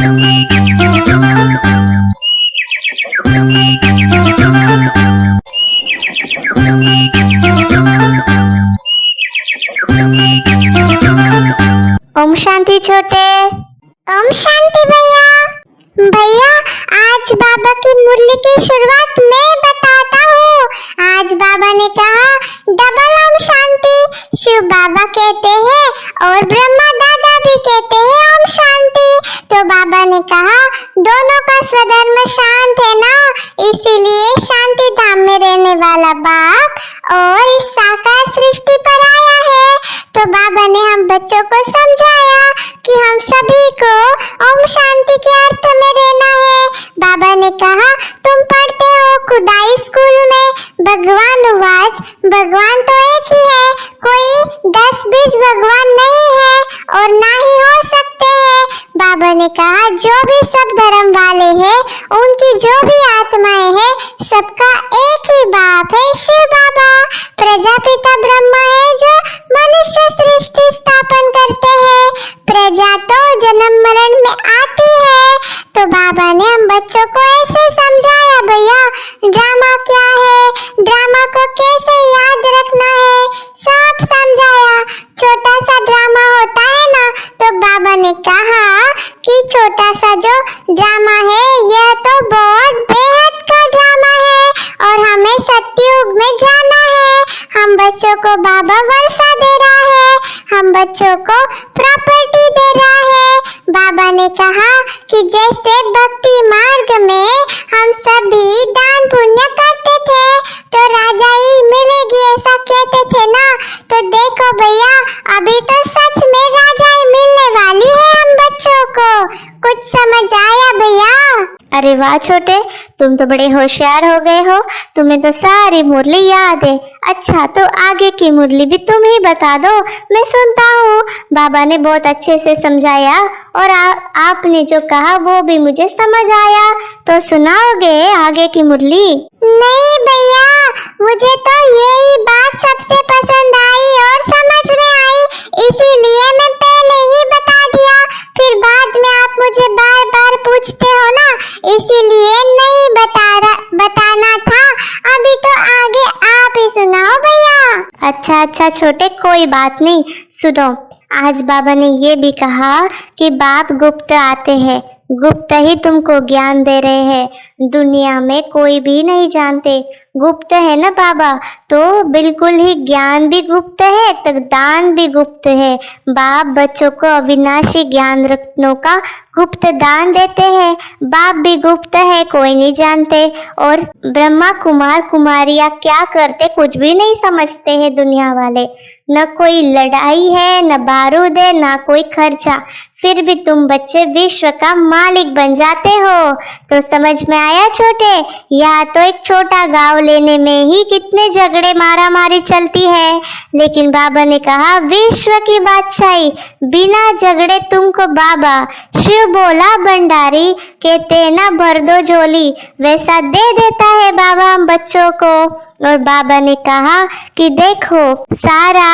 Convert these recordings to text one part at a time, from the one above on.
ओम शांति छोटे। ओम शांति भैया। भैया आज बाबा की मुरली की शुरुआत मैं बताता हूँ। आज बाबा ने कहा डबल ओम शांति। शिव बाबा कहते हैं और ब्रह्मा दादा भी कहते हैं ओम शांति। तो बाबा ने कहा दोनों का स्वधर्म शांत है ना, इसीलिए शांति धाम में रहने वाला बाप और इस साकार सृष्टि पर आया है। तो बाबा ने हम बच्चों को समझाया कि हम सभी को ओम शांति के अर्थ में रहना है। बाबा ने कहा तुम पढ़ते हो खुदाई स्कूल में, भगवान वाच भगवान तो एक ही है, कोई 10-20 भगवान नहीं है और ना ही हो सकते हैं। बाबा ने कहा जो भी सब धर्म वाले हैं, उनकी जो भी आत्माएं हैं, सबका एक ही बाप है शिव बाबा। प्रजापिता ब्रह्मा है जो मनुष्य सृष्टि स्थापन करते हैं। प्रजा तो जन्म मरण में आती है। तो बाबा ने हम बच्चों को ऐसे समझाया भैया ड्रामा क्या है, ड्रामा को कैसे याद रखना है, सब समझाया। छोटा सा ड्रामा होता है ना, तो बाबा ने कहा कि छोटा सा जो ड्रामा है यह तो बहुत बेहद का ड्रामा है और हमें सत्युग में जाना है। हम बच्चों को बाबा वर्षा दे रहा है, हम बच्चों को प्रॉपर्टी दे रहा है। बाबा ने कहा कि जैसे भक्ति मार्ग में हम सभी दान पुण्य करते थे तो राजाई मिलेगी ऐसा कहते थे ना, तो देखो भैया अभी तो सच में राजाई मिलने वाली है हम बच्चों को। कुछ समझ आया भैया? अरे वाह छोटे, तुम तो बड़े होशियार हो गए हो, तुम्हें तो सारी मुरली याद है। अच्छा तो आगे की मुरली भी तुम ही बता दो, मैं सुनता हूँ। बाबा ने बहुत अच्छे से समझाया और आपने जो कहा वो भी मुझे समझ आया, तो सुनाओगे आगे की मुरली? नहीं भैया, मुझे तो यही बात सबसे पसंद आई और समझ में आई, इसीलिए मैं पहले ही बता दिया। फिर बाद में आप मुझे बार बार पूछते हो ना, इसीलिए नहीं बताना था। अभी तो आगे आप ही सुनाओ भैया। अच्छा छोटे, कोई बात नहीं, सुनो। आज बाबा ने ये भी कहा कि बाप गुप्त आते हैं, गुप्त ही तुमको ज्ञान दे रहे हैं। दुनिया में कोई भी नहीं जानते, गुप्त है ना बाबा, तो बिल्कुल ही ज्ञान भी गुप्त है तो दान भी गुप्त है। बाप बच्चों को अविनाशी ज्ञान रत्नों का गुप्त दान देते हैं। बाप भी गुप्त है, कोई नहीं जानते। और ब्रह्मा कुमार कुमारियां क्या करते कुछ भी नहीं समझते हैं दुनिया वाले। न कोई लड़ाई है, न बारूद है, ना कोई खर्चा, फिर भी तुम बच्चे विश्व का मालिक बन जाते हो। तो समझ में आया छोटे? यहाँ तो एक छोटा गांव लेने में ही कितने झगड़े मारा मारी चलती है, लेकिन बाबा ने कहा विश्व की बादशाही बिना झगड़े तुमको बाबा शिव बोला भंडारी, कहते ना भर दो झोली, वैसा दे देता है बाबा हम बच्चों को। और बाबा ने कहा कि देखो सारा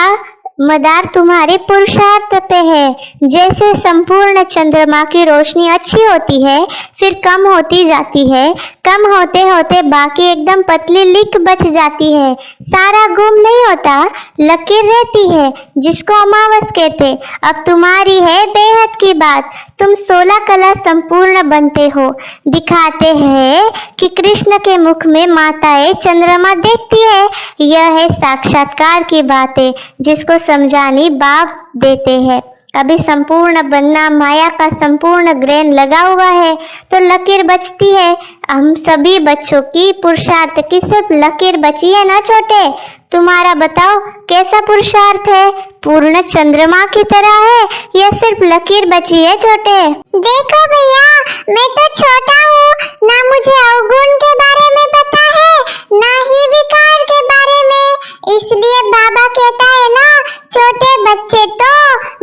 मदार तुम्हारे पुरुषार्थ पे है। जैसे संपूर्ण चंद्रमा की रोशनी अच्छी होती है फिर कम होती जाती है, कम होते होते बाकी एकदम पतली लिक बच जाती है, सारा गुम नहीं होता, लकीर रहती है जिसको अमावस कहते। अब तुम्हारी है बेहद की बात, तुम 16 कला संपूर्ण बनते हो। दिखाते हैं कि कृष्ण के मुख में माताएं चंद्रमा देखती है, यह है साक्षात्कार की बातें जिसको समझानी बाप देते हैं। अभी संपूर्ण बनना माया का संपूर्ण ग्रहण लगा हुआ है तो लकीर बचती है। हम सभी बच्चों की पुरुषार्थ की सिर्फ लकीर बची है ना छोटे? तुम्हारा बताओ कैसा पुरुषार्थ है? पूर्ण चंद्रमा की तरह है या सिर्फ लकीर बची है छोटे? देखो भैया मैं तो छोटा हूँ, ना मुझे अवगुण के बारे में पता है ना ही विकार के बारे में, इसलिए बाबा कहता है ना छोटे बच्चे तो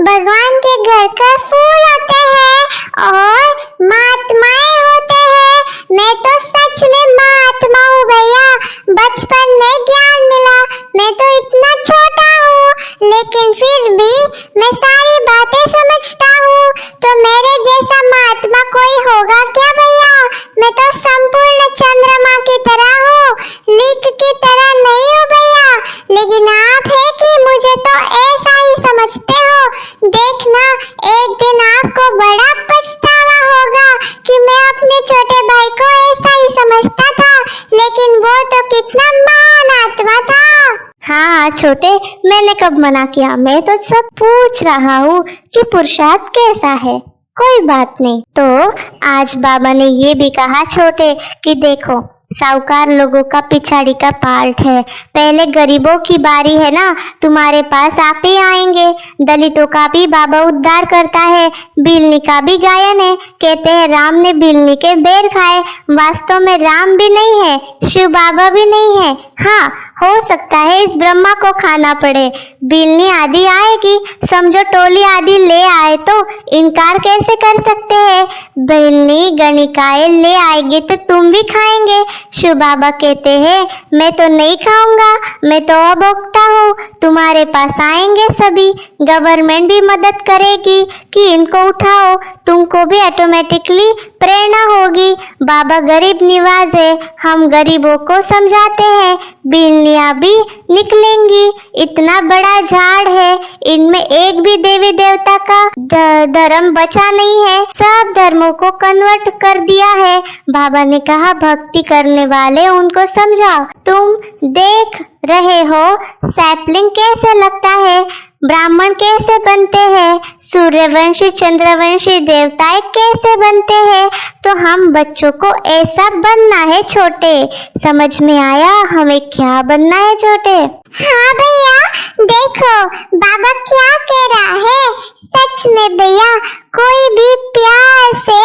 भगवान के घर का फूल होते हैं और महात्माएं होते हैं। मैं तो सच में महात्मा हूँ भैया, बचपन में ज्ञान मिला। मैं तो इतना छोटा हूँ लेकिन फिर भी मैं सारी बातें समझता हूँ, तो मेरे जैसा महात्मा को होगा क्या भैया? मैं तो संपूर्ण चंद्रमा की तरह हूँ, लीक की तरह नहीं हूँ भैया। लेकिन आप है कि मुझे तो ऐसा ही समझते हो। देखना, एक दिन आपको बड़ा पछतावा होगा कि मैं अपने छोटे भाई को ऐसा ही समझता था, लेकिन वो तो कितना महान आत्मा था। हाँ छोटे, मैंने कब मना किया? मैं तो सब पूछ रहा हूँ कि पुरुषार्थ कैसा है। कोई बात नहीं। तो आज बाबा ने ये भी कहा छोटे कि देखो, साहूकार लोगों का पिछाड़ी का पार्ट है, पहले गरीबों की बारी है ना, तुम्हारे पास आप ही आएंगे। दलितों का भी बाबा उद्धार करता है, बिल्ली का भी गायन है। कहते हैं राम ने बिल्ली के बेर खाए। वास्तव में राम भी नहीं है, शिव बाबा भी नहीं है। हाँ, हो सकता है इस ब्रह्मा को खाना पड़े। बिल्ली आदि आएगी, समझो टोली आदि ले आए तो इनकार कैसे कर सकते हैं? बिल्ली गणिकाएं ले आएगी तो तुम भी खाएंगे। शिव बाबा कहते हैं मैं तो नहीं खाऊंगा, मैं तो अभोक्ता हूँ। तुम्हारे पास आएंगे सभी, गवर्नमेंट भी मदद करेगी कि इनको उठाओ, तुमको भी ऑटोमेटिकली प्रेरणा होगी। बाबा गरीब निवाज है, हम गरीबों को समझाते हैं, बिल्लियां भी निकलेंगी। इतना बड़ा झाड़ है, इनमें एक भी देवी देवता का धर्म बचा नहीं है, सब धर्मों को कन्वर्ट कर दिया है। बाबा ने कहा भक्ति करने वाले उनको समझाओ। तुम देख रहे हो सैपलिंग कैसे लगता है, ब्राह्मण कैसे बनते हैं, सूर्यवंशी चंद्रवंशी देवताएं कैसे बनते हैं। तो हम बच्चों को ऐसा बनना है छोटे। समझ में आया हमें क्या बनना है छोटे? हाँ भैया, देखो बाबा क्या कह रहा है। सच में भैया, कोई भी प्यार से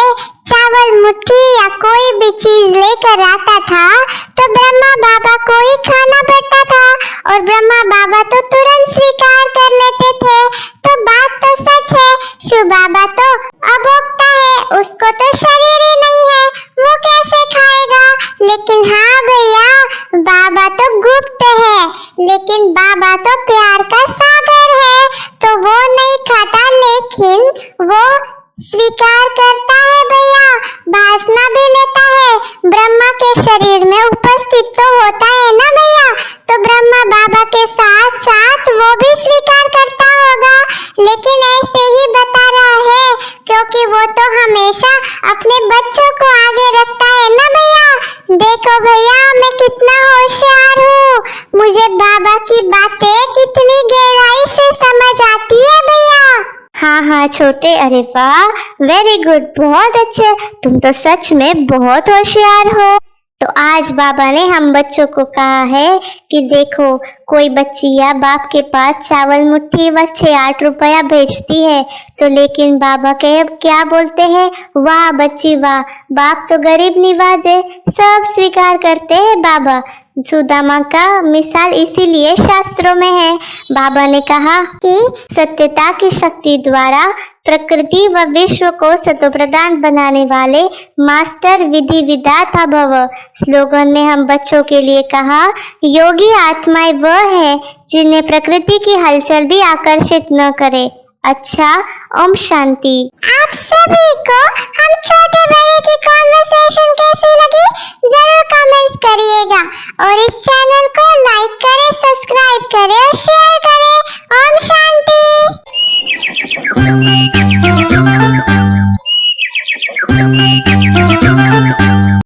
चावल मुट्ठी या कोई भी चीज लेकर आता था तो ब्रह्मा बाबा को ही खाना पड़ता था, और ब्रह्मा बाबा तो तुरंत स्वीकार कर लेते थे। तो बात तो सच है, शिव बाबा तो अभोक्ता है, उसको तो शरीर ही नहीं है, वो कैसे खाएगा? लेकिन हाँ भैया, बाबा तो गुप्त है, लेकिन बाबा तो प्यार का सागर है, तो वो नहीं खाता, लेकिन वो स्वीकार करता है भैया, भाषण भी लेता है। ब्रह्मा के शरीर में उपस्थित तो होता है ना भैया, तो ब्रह्मा बाबा के साथ साथ वो भी स्वीकार करता होगा। लेकिन ऐसे ही बता रहा है क्योंकि वो तो हमेशा अपने बच्चों को आगे रखता है ना भैया। देखो भैया, मैं कितना होशियार हूँ, मुझे बाबा की बातें कितनी गहराई से समझ आती है भैया। हाँ हाँ छोटे, अरे वाह, वेरी गुड, बहुत अच्छे, तुम तो सच में बहुत होशियार हो। तो आज बाबा ने हम बच्चों को कहा है कि देखो, कोई बच्ची या बाप के पास चावल मुट्ठी व 6-8 रुपया भेजती है तो लेकिन बाबा के क्या बोलते हैं, वाह बच्ची वाह, बाप तो गरीब निवाज है, सब स्वीकार करते हैं बाबा। सुदामा का मिसाल इसीलिए शास्त्रों में है। बाबा ने कहा कि सत्यता की शक्ति द्वारा प्रकृति व विश्व को सतोप्रधान बनाने वाले मास्टर विधि विधाता भव। स्लोगन में हम बच्चों के लिए कहा, योगी आत्माएं वह है जिन्हें प्रकृति की हलचल भी आकर्षित न करे। अच्छा, ओम शांति। आप सभी को हम छोटे बड़े की कॉन्वर्सेशन कैसी लगी जरूर कमेंट्स करिएगा, और इस चैनल को लाइक करें, सब्सक्राइब करें और शेयर करें। ओम शांति।